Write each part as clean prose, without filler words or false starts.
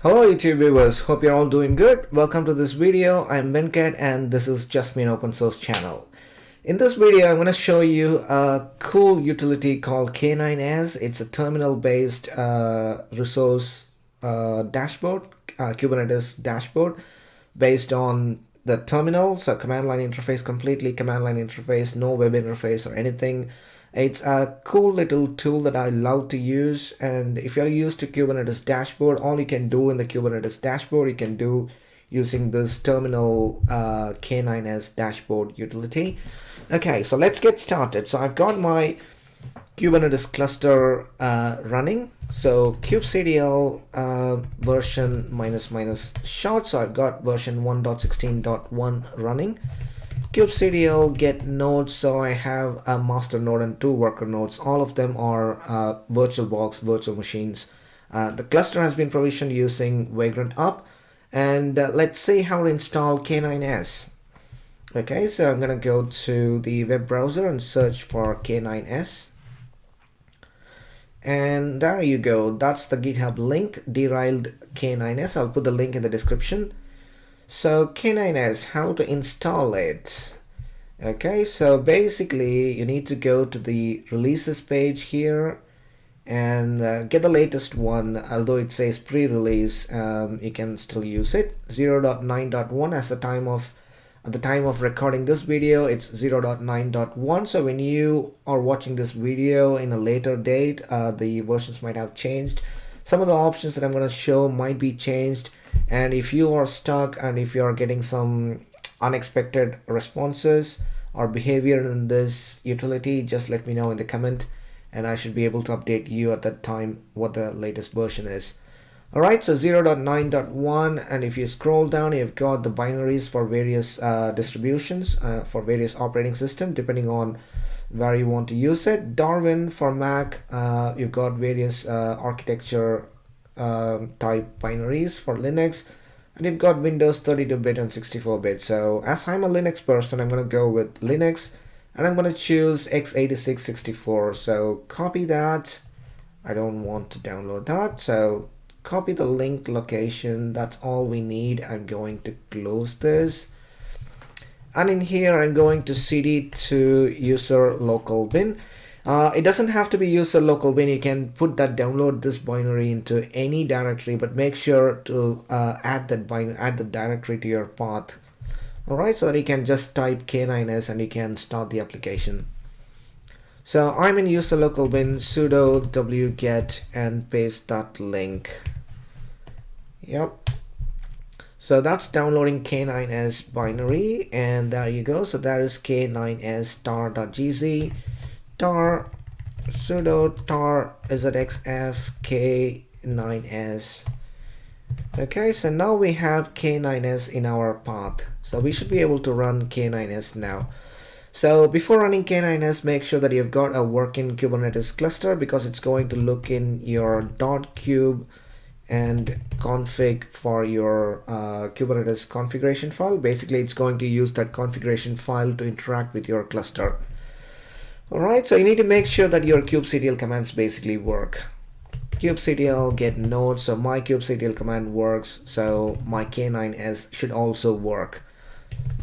Hello YouTube viewers, hope you're all doing good. Welcome to this video. I'm Venkat and this is Just Me an Open Source channel. In this video, I'm going to show you a cool utility called K9S. It's a terminal based resource dashboard, Kubernetes dashboard based on the terminal. So command line interface, completely command line interface, no web interface or anything. It's a cool little tool that I love to use, and if you're used to Kubernetes dashboard, all you can do in the Kubernetes dashboard you can do using this terminal K9S dashboard utility. Okay, so let's get started. So I've got my Kubernetes cluster running. So kubectl version minus short. So I've got version 1.16.1 running. Kubectl get nodes, so I have a master node and two worker nodes. All of them are VirtualBox virtual machines. The cluster has been provisioned using Vagrant Up, and let's see how to install K9S. Okay, so I'm gonna go to the web browser and search for K9S, and there you go. That's the GitHub link, derailed K9S. I'll put the link in the description. So K9S, how to install it? Okay, so basically you need to go to the releases page here and get the latest one. Although it says pre-release, you can still use it. 0.9.1 as at the time of recording this video, it's 0.9.1. So when you are watching this video in a later date, the versions might have changed. Some of the options that I'm going to show might be changed, and if you are stuck and if you are getting some unexpected responses or behavior in this utility, just let me know in the comment and I should be able to update you at that time what the latest version is. Alright, so 0.9.1, and if you scroll down, you've got the binaries for various distributions for various operating systems depending on where you want to use it. Darwin for Mac, you've got various architecture type binaries for Linux, and you've got Windows 32-bit and 64-bit. So as I'm a Linux person, I'm going to go with Linux, and I'm going to choose x86-64. So copy that. I don't want to download that, so copy the link location. That's all we need. I'm going to close this. And in here, I'm going to cd to user local bin. It doesn't have to be user local bin. You can download this binary into any directory, but make sure to add the directory to your path. All right, so that you can just type K9S and you can start the application. So I'm in user local bin, sudo wget, and paste that link. Yep. So that's downloading K9S binary, and there you go. So there is K9S tar.gz, tar sudo tar zxf K9S. Okay, so now we have K9S in our path. So we should be able to run K9S now. So before running K9S, make sure that you've got a working Kubernetes cluster, because it's going to look in your .kube and config for your Kubernetes configuration file. Basically, it's going to use that configuration file to interact with your cluster. Alright, so you need to make sure that your kubectl commands basically work. Kubectl get node, so my kubectl command works, so my K9S should also work.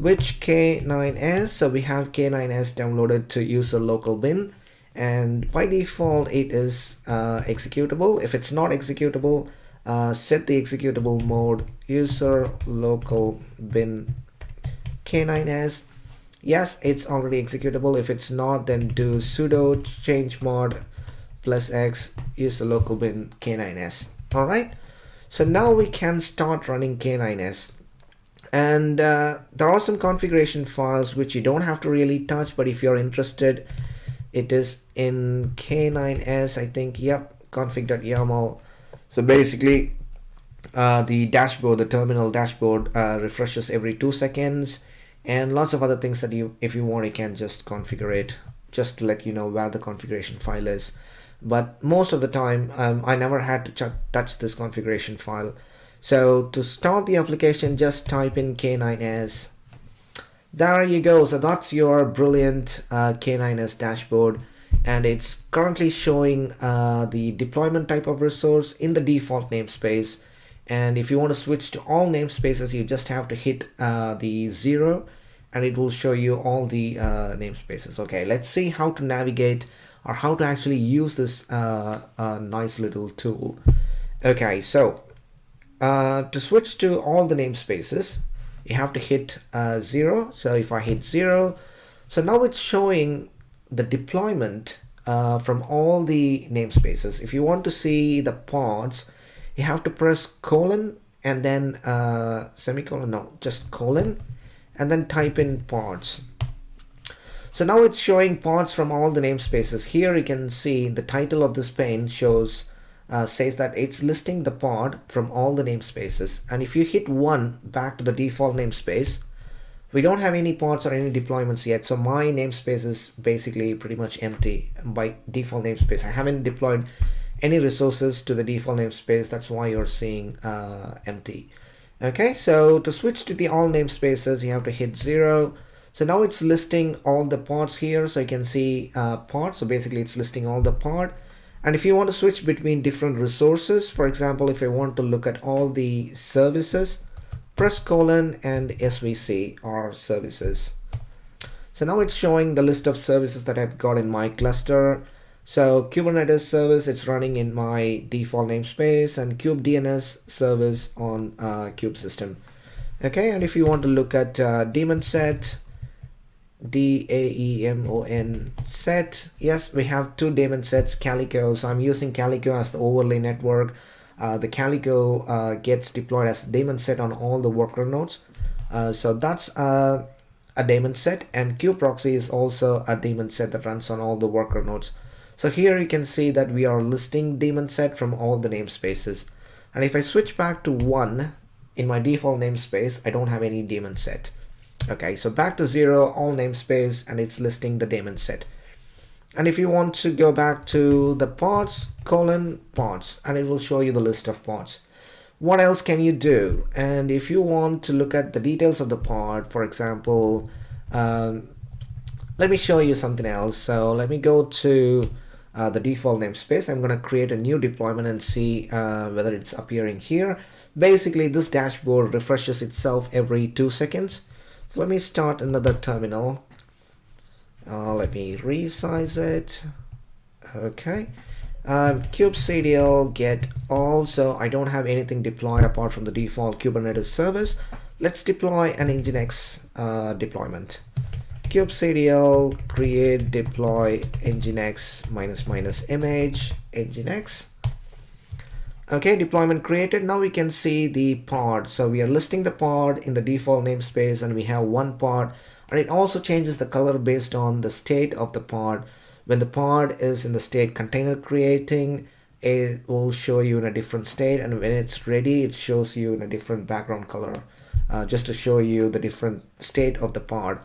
Which K9S? So we have K9S downloaded to user local bin, and by default it is executable. If it's not executable, set the executable mode user local bin K9S. Yes, it's already executable. If it's not, then do sudo chmod +x user local bin K9S. All right, so now we can start running K9S, and there are some configuration files which you don't have to really touch, but if you're interested, it is in K9S, I think. Yep, config.yaml. So basically, the dashboard, the terminal dashboard, refreshes every 2 seconds, and lots of other things that if you want, you can just configure it, just to let you know where the configuration file is. But most of the time, I never had to touch this configuration file. So to start the application, just type in K9S. There you go. So that's your brilliant K9S dashboard. and it's currently showing the deployment type of resource in the default namespace, And if you want to switch to all namespaces, you just have to hit the 0 and it will show you all the namespaces. Okay, let's see how to navigate or how to actually use this nice little tool. Okay, so to switch to all the namespaces, you have to hit 0. So if I hit 0, so now it's showing the deployment from all the namespaces. If you want to see the pods, you have to press colon and then semicolon, no, just colon, and then type in pods. So now it's showing pods from all the namespaces. Here you can see the title of this pane shows says that it's listing the pod from all the namespaces. And if you hit 1 back to the default namespace, we don't have any pods or any deployments yet. So my namespace is basically pretty much empty by default namespace. I haven't deployed any resources to the default namespace. That's why you're seeing empty. Okay, so to switch to the all namespaces, you have to hit 0. So now it's listing all the pods here. So you can see pods. So basically it's listing all the pod. And if you want to switch between different resources, for example, if I want to look at all the services, press colon and SVC or services. So now it's showing the list of services that I've got in my cluster. So Kubernetes service, it's running in my default namespace, and Kube DNS service on Kube system. Okay, and if you want to look at daemon set, DAEMON set, yes, we have 2 daemon sets, Calico. So I'm using Calico as the overlay network. The Calico gets deployed as daemon set on all the worker nodes. So that's a daemon set, and kubeproxy is also a daemon set that runs on all the worker nodes. So here you can see that we are listing daemon set from all the namespaces. And if I switch back to 1 in my default namespace, I don't have any daemon set. Okay, so back to 0, all namespace, and it's listing the daemon set. And if you want to go back to the pods, colon pods, and it will show you the list of pods. What else can you do? And if you want to look at the details of the pod, for example, let me show you something else. So let me go to the default namespace. I'm going to create a new deployment and see whether it's appearing here. Basically, this dashboard refreshes itself every 2 seconds. So let me start another terminal. Let me resize it. Okay. kubectl get all. So I don't have anything deployed apart from the default Kubernetes service. Let's deploy an Nginx deployment. kubectl create deploy nginx --image nginx. Okay, deployment created. Now we can see the pod. So we are listing the pod in the default namespace, and we have 1 pod, and it also changes the color based on the state of the pod. When the pod is in the state container creating, it will show you in a different state, and when it's ready, it shows you in a different background color, just to show you the different state of the pod.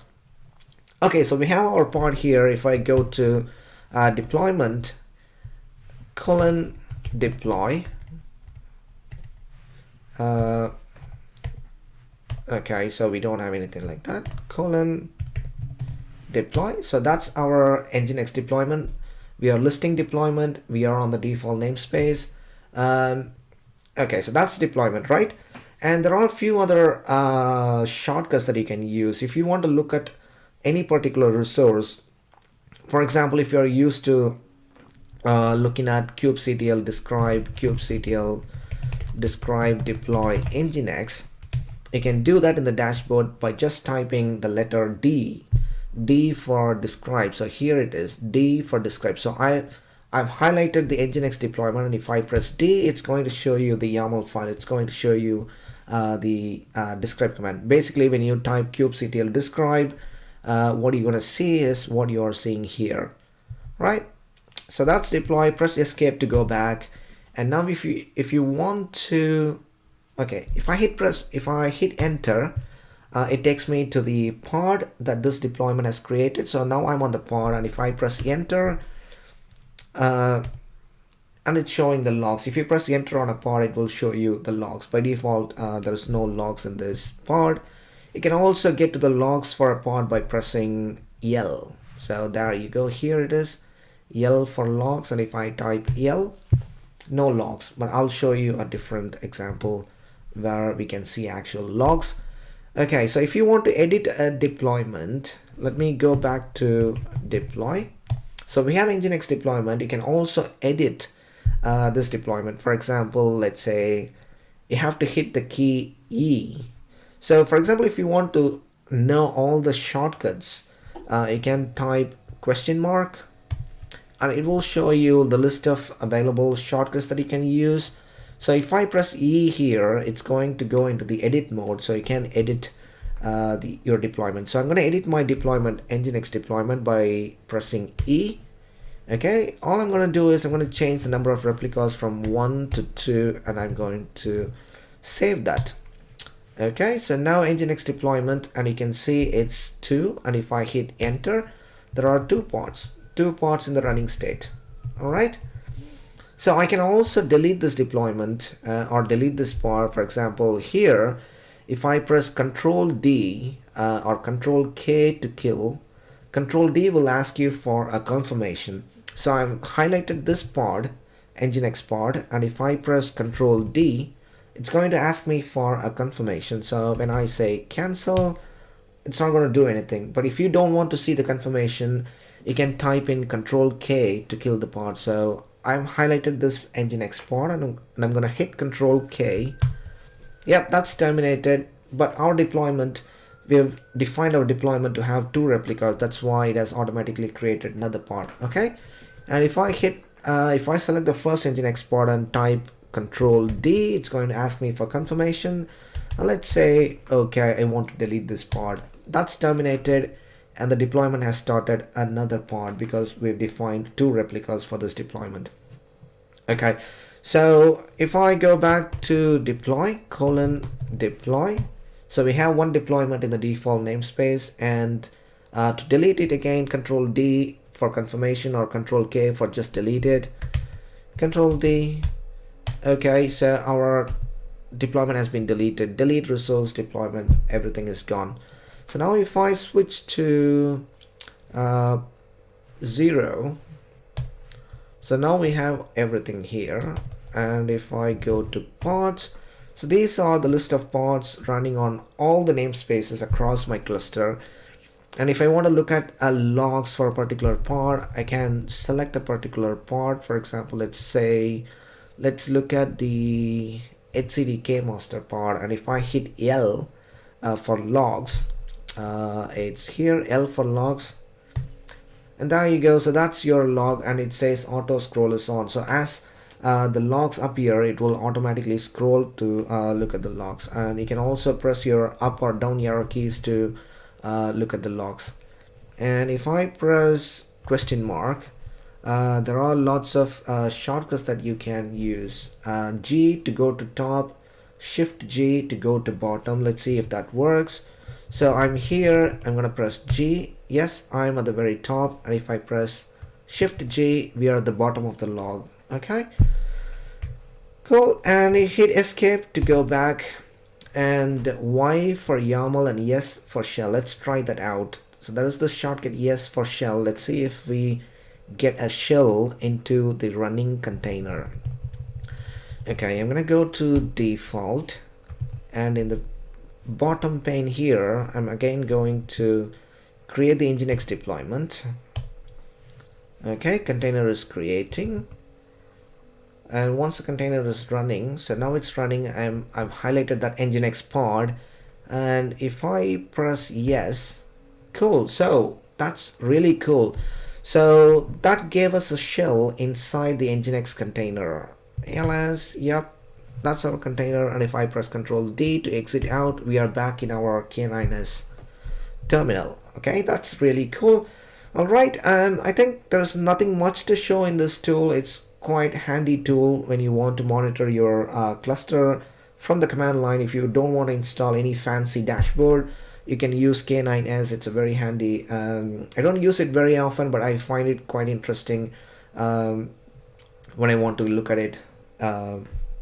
Okay, so we have our pod here. If I go to deployment colon deploy, okay, so we don't have anything like that, colon deploy. So that's our Nginx deployment. We are listing deployment. We are on the default namespace. Okay, so that's deployment, right? And there are a few other shortcuts that you can use if you want to look at any particular resource. For example, if you're used to looking at kubectl describe, kubectl describe deploy nginx, you can do that in the dashboard by just typing the letter D for describe. So here it is, D for describe. So I've highlighted the nginx deployment, and if I press D, it's going to show you the YAML file. It's going to show you the describe command. Basically, when you type kubectl describe, what you're going to see is what you are seeing here, right? So that's deploy. Press escape to go back. And now if you want to, okay, if I hit enter, it takes me to the pod that this deployment has created. So now I'm on the pod, and if I press enter, and it's showing the logs. If you press enter on a pod, it will show you the logs. By default, there's no logs in this pod. You can also get to the logs for a pod by pressing L. So there you go. Here it is, L for logs. And if I type L, no logs, but I'll show you a different example where we can see actual logs. Okay, so if you want to edit a deployment, let me go back to deploy. So we have Nginx deployment. You can also edit this deployment. For example, let's say you have to hit the key E. So for example, if you want to know all the shortcuts, you can type question mark and it will show you the list of available shortcuts that you can use. So if I press E here, it's going to go into the edit mode, so you can edit your deployment. So I'm going to edit my deployment, Nginx deployment, by pressing E. Okay, all I'm going to do is I'm going to change the number of replicas from 1 to 2, and I'm going to save that. Okay, so now Nginx deployment, and you can see it's 2, and if I hit enter, there are two pods in the running state. All right. So I can also delete this deployment or delete this pod. For example, here, if I press Control D or Control K to kill, Control D will ask you for a confirmation. So I've highlighted this pod, Nginx pod, and if I press Control D, it's going to ask me for a confirmation. So when I say cancel, it's not going to do anything. But if you don't want to see the confirmation, you can type in Control K to kill the pod. So I've highlighted this Nginx pod and I'm going to hit Control K. Yep, that's terminated. But our deployment, we have defined our deployment to have 2 replicas. That's why it has automatically created another pod. Okay, and if I select the first Nginx pod and type Control D, it's going to ask me for confirmation. And let's say, okay, I want to delete this pod. That's terminated. And the deployment has started another pod because we've defined 2 replicas for this deployment. Okay, so if I go back to deploy, deploy, so we have 1 deployment in the default namespace, and to delete it again, Control D for confirmation or Control K for just delete it. Control D. Okay, so our deployment has been deleted. Delete resource deployment, everything is gone. So now if I switch to 0, so now we have everything here. And if I go to pods, so these are the list of pods running on all the namespaces across my cluster. And if I want to look at logs for a particular pod, I can select a particular pod. For example, let's look at the HCDK master pod. And if I hit L for logs, it's here, L for logs, and there you go. So that's your log, and it says auto scroll is on. So as the logs appear, it will automatically scroll to look at the logs. And you can also press your up or down arrow keys to look at the logs. And if I press question mark, there are lots of shortcuts that you can use. G to go to top, Shift G to go to bottom. Let's see if that works. So I'm here, I'm gonna press G. Yes, I'm at the very top, and if I press Shift G, we are at the bottom of the log. Okay, cool. And you hit escape to go back, and Y for YAML and yes for shell. Let's try that out. So there is the shortcut yes for shell. Let's see if we get a shell into the running container. Okay, I'm gonna go to default, and in the bottom pane here, I'm again going to create the Nginx deployment. Okay, container is creating, and once the container is running, so now it's running, I've highlighted that Nginx pod, and if I press yes, cool. So that's really cool. So that gave us a shell inside the Nginx container. ls, yep, that's our container. And if I press Control D to exit out, we are back in our K9S terminal. Okay, that's really cool. All right, I think there's nothing much to show in this tool. It's quite handy tool when you want to monitor your cluster from the command line. If you don't want to install any fancy dashboard, you can use K9S. It's a very handy. I don't use it very often, but I find it quite interesting when I want to look at it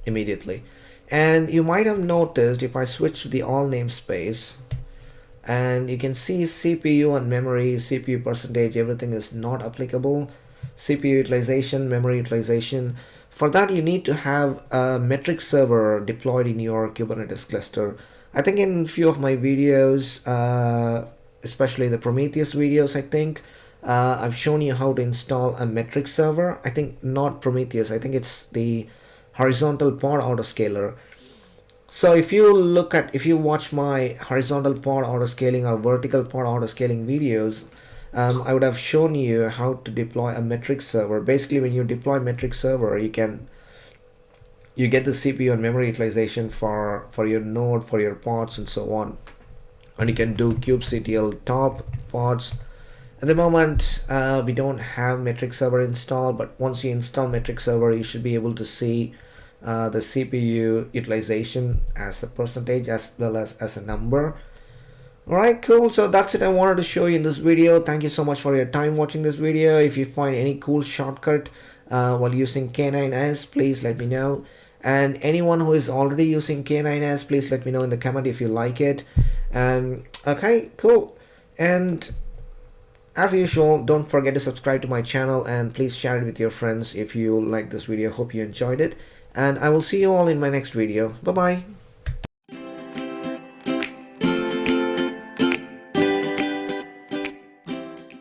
immediately. And you might have noticed if I switch to the all namespace, and you can see CPU and memory, CPU percentage, everything is not applicable. CPU utilization, memory utilization. for that you need to have a metric server deployed in your Kubernetes cluster. I think in few of my videos, especially the Prometheus videos, I think I've shown you how to install a metric server. I think not Prometheus, I think it's the horizontal pod autoscaler. So if you watch my horizontal pod autoscaling or vertical pod autoscaling videos, I would have shown you how to deploy a metric server. Basically, when you deploy metric server, you get the CPU and memory utilization for your node, for your pods, and so on. And you can do kubectl top pods. At the moment, we don't have metric server installed, but once you install metric server, you should be able to see the CPU utilization as a percentage as well as a number. Alright, cool. So that's it I wanted to show you in this video. Thank you so much for your time watching this video. If you find any cool shortcut while using K9S, please let me know. And anyone who is already using K9S, please let me know in the comment if you like it. Okay, cool. And as usual, don't forget to subscribe to my channel and please share it with your friends if you like this video. Hope you enjoyed it. And I will see you all in my next video. Bye bye.